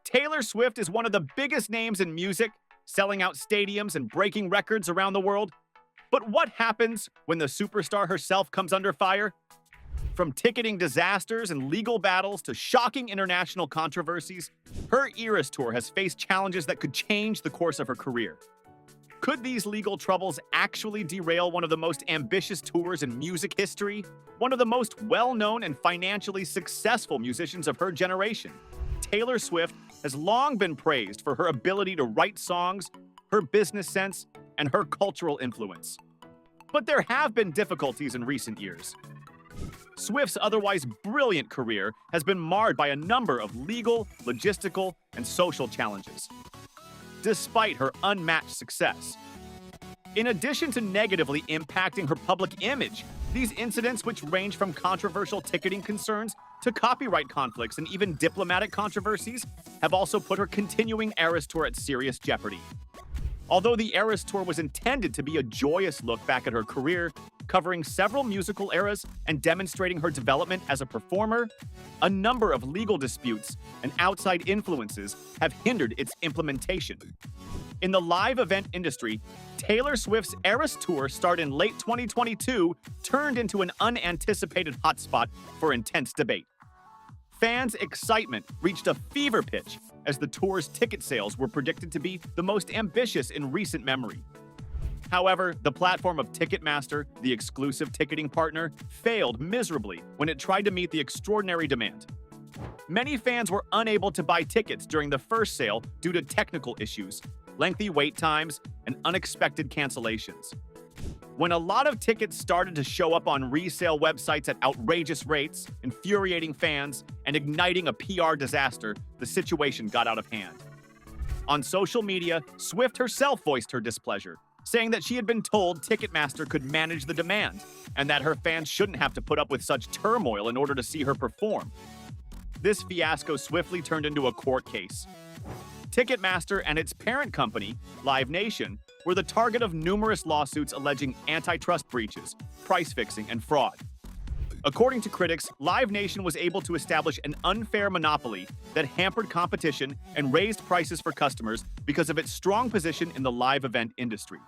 Taylor Swift is one of the biggest names in music, selling out stadiums and breaking records around the world. But what happens when the superstar herself comes under fire? From ticketing disasters and legal battles to shocking international controversies, her Eras Tour has faced challenges that could change the course of her career. Could these legal troubles actually derail one of the most ambitious tours in music history? One of the most well-known and financially successful musicians of her generation, Taylor Swift has long been praised for her ability to write songs, her business sense, and her cultural influence. But there have been difficulties in recent years. Swift's otherwise brilliant career has been marred by a number of legal, logistical, and social challenges, despite her unmatched success. In addition to negatively impacting her public image, these incidents, which range from controversial ticketing concerns to copyright conflicts and even diplomatic controversies, have also put her continuing Eras Tour at serious jeopardy. Although the Eras Tour was intended to be a joyous look back at her career, covering several musical eras and demonstrating her development as a performer, a number of legal disputes and outside influences have hindered its implementation. In the live event industry, Taylor Swift's Eras Tour, started in late 2022, turned into an unanticipated hotspot for intense debate. Fans' excitement reached a fever pitch as the tour's ticket sales were predicted to be the most ambitious in recent memory. However, the platform of Ticketmaster, the exclusive ticketing partner, failed miserably when it tried to meet the extraordinary demand. Many fans were unable to buy tickets during the first sale due to technical issues, lengthy wait times, and unexpected cancellations. When a lot of tickets started to show up on resale websites at outrageous rates, infuriating fans and igniting a PR disaster, the situation got out of hand. On social media, Swift herself voiced her displeasure, saying that she had been told Ticketmaster could manage the demand and that her fans shouldn't have to put up with such turmoil in order to see her perform. This fiasco swiftly turned into a court case. Ticketmaster and its parent company, Live Nation, were the target of numerous lawsuits alleging antitrust breaches, price fixing, and fraud. According to critics, Live Nation was able to establish an unfair monopoly that hampered competition and raised prices for customers because of its strong position in the live event industry.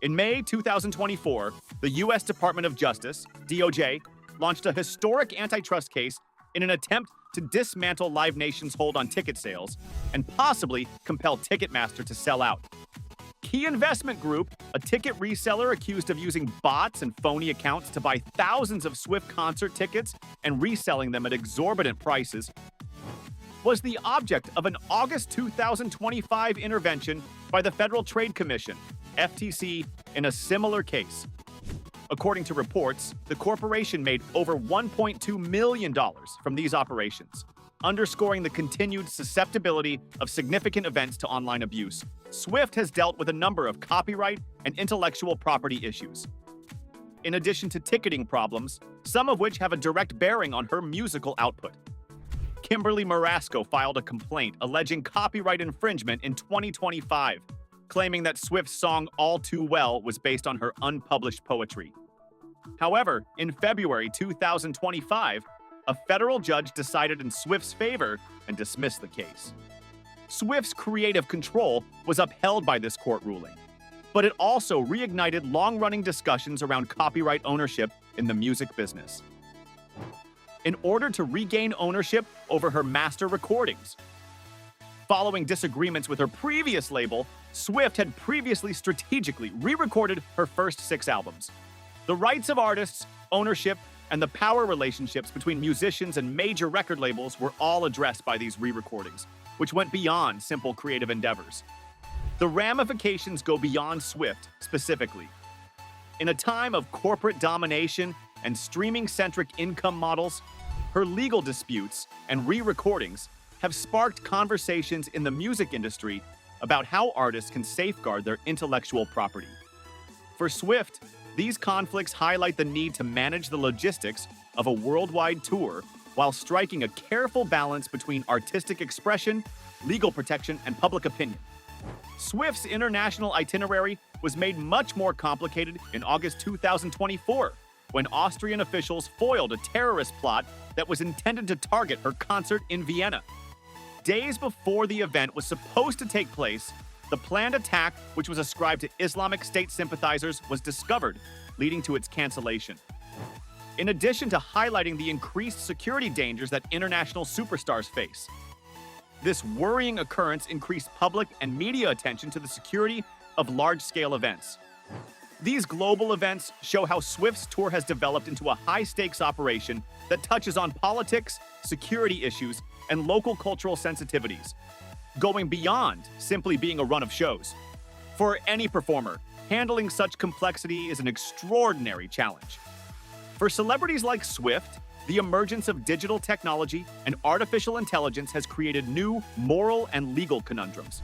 In May 2024, the U.S. Department of Justice, DOJ, launched a historic antitrust case in an attempt to dismantle Live Nation's hold on ticket sales and possibly compel Ticketmaster to sell out. Key Investment Group, a ticket reseller accused of using bots and phony accounts to buy thousands of Swift concert tickets and reselling them at exorbitant prices, was the object of an August 2025 intervention by the Federal Trade Commission, FTC, in a similar case. According to reports, the corporation made over $1.2 million from these operations, underscoring the continued susceptibility of significant events to online abuse. Swift has dealt with a number of copyright and intellectual property issues, in addition to ticketing problems, some of which have a direct bearing on her musical output. Kimberly Marasco filed a complaint alleging copyright infringement in 2025, claiming that Swift's song All Too Well was based on her unpublished poetry. However, in February 2025, a federal judge decided in Swift's favor and dismissed the case. Swift's creative control was upheld by this court ruling, but it also reignited long-running discussions around copyright ownership in the music business. In order to regain ownership over her master recordings, following disagreements with her previous label, Swift had previously strategically re-recorded her first 6 albums. The rights of artists, ownership, and the power relationships between musicians and major record labels were all addressed by these re-recordings, which went beyond simple creative endeavors. The ramifications go beyond Swift specifically. In a time of corporate domination and streaming-centric income models, her legal disputes and re-recordings have sparked conversations in the music industry about how artists can safeguard their intellectual property. For Swift, these conflicts highlight the need to manage the logistics of a worldwide tour while striking a careful balance between artistic expression, legal protection, and public opinion. Swift's international itinerary was made much more complicated in August 2024, when Austrian officials foiled a terrorist plot that was intended to target her concert in Vienna. days before the event was supposed to take place, the planned attack, which was ascribed to Islamic State sympathizers, was discovered, leading to its cancellation. In addition to highlighting the increased security dangers that international superstars face, this worrying occurrence increased public and media attention to the security of large-scale events. These global events show how Swift's tour has developed into a high-stakes operation that touches on politics, security issues, and local cultural sensitivities, going beyond simply being a run of shows. For any performer, handling such complexity is an extraordinary challenge. For celebrities like Swift, the emergence of digital technology and artificial intelligence has created new moral and legal conundrums.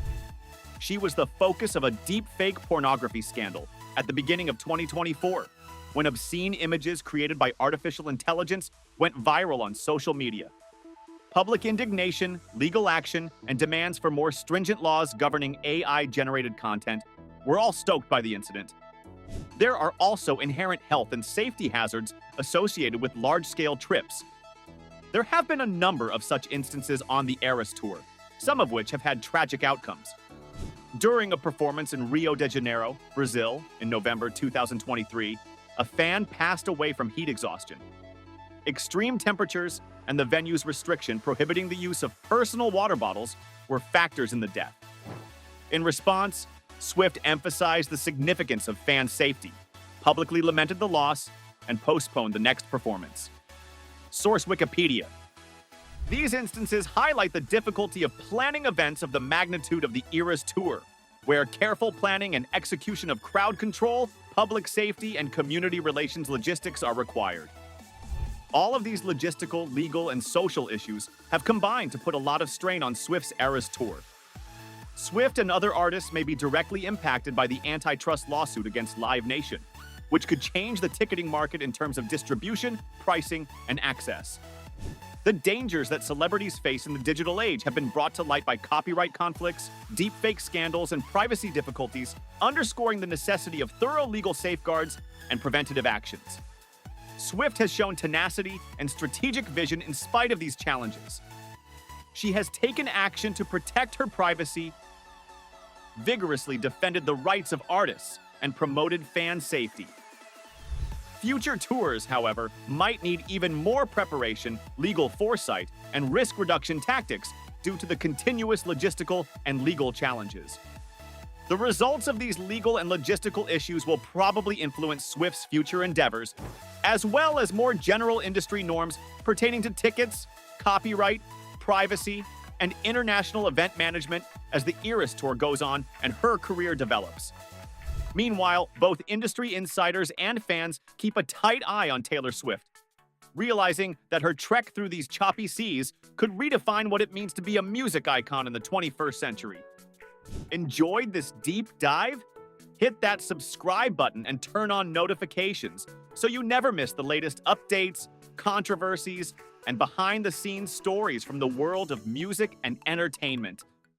She was the focus of a deepfake pornography scandal at the beginning of 2024, when obscene images created by artificial intelligence went viral on social media. Public indignation, legal action, and demands for more stringent laws governing AI-generated content were all stoked by the incident. There are also inherent health and safety hazards associated with large-scale trips. There have been a number of such instances on the Eras Tour, some of which have had tragic outcomes. During a performance in Rio de Janeiro, Brazil, in November 2023, a fan passed away from heat exhaustion. Extreme temperatures and the venue's restriction prohibiting the use of personal water bottles were factors in the death. In response, Swift emphasized the significance of fan safety, publicly lamented the loss, and postponed the next performance. Source Wikipedia. These instances highlight the difficulty of planning events of the magnitude of the Eras Tour, where careful planning and execution of crowd control, public safety, and community relations logistics are required. All of these logistical, legal, and social issues have combined to put a lot of strain on Swift's Eras Tour. Swift and other artists may be directly impacted by the antitrust lawsuit against Live Nation, which could change the ticketing market in terms of distribution, pricing, and access. The dangers that celebrities face in the digital age have been brought to light by copyright conflicts, deepfake scandals, and privacy difficulties, underscoring the necessity of thorough legal safeguards and preventative actions. Swift has shown tenacity and strategic vision in spite of these challenges. She has taken action to protect her privacy, vigorously defended the rights of artists, and promoted fan safety. Future tours, however, might need even more preparation, legal foresight, and risk reduction tactics due to the continuous logistical and legal challenges. The results of these legal and logistical issues will probably influence Swift's future endeavors, as well as more general industry norms pertaining to tickets, copyright, privacy, and international event management as the Eras Tour goes on and her career develops. Meanwhile, both industry insiders and fans keep a tight eye on Taylor Swift, realizing that her trek through these choppy seas could redefine what it means to be a music icon in the 21st century. Enjoyed this deep dive? Hit that subscribe button and turn on notifications so you never miss the latest updates, controversies, and behind-the-scenes stories from the world of music and entertainment.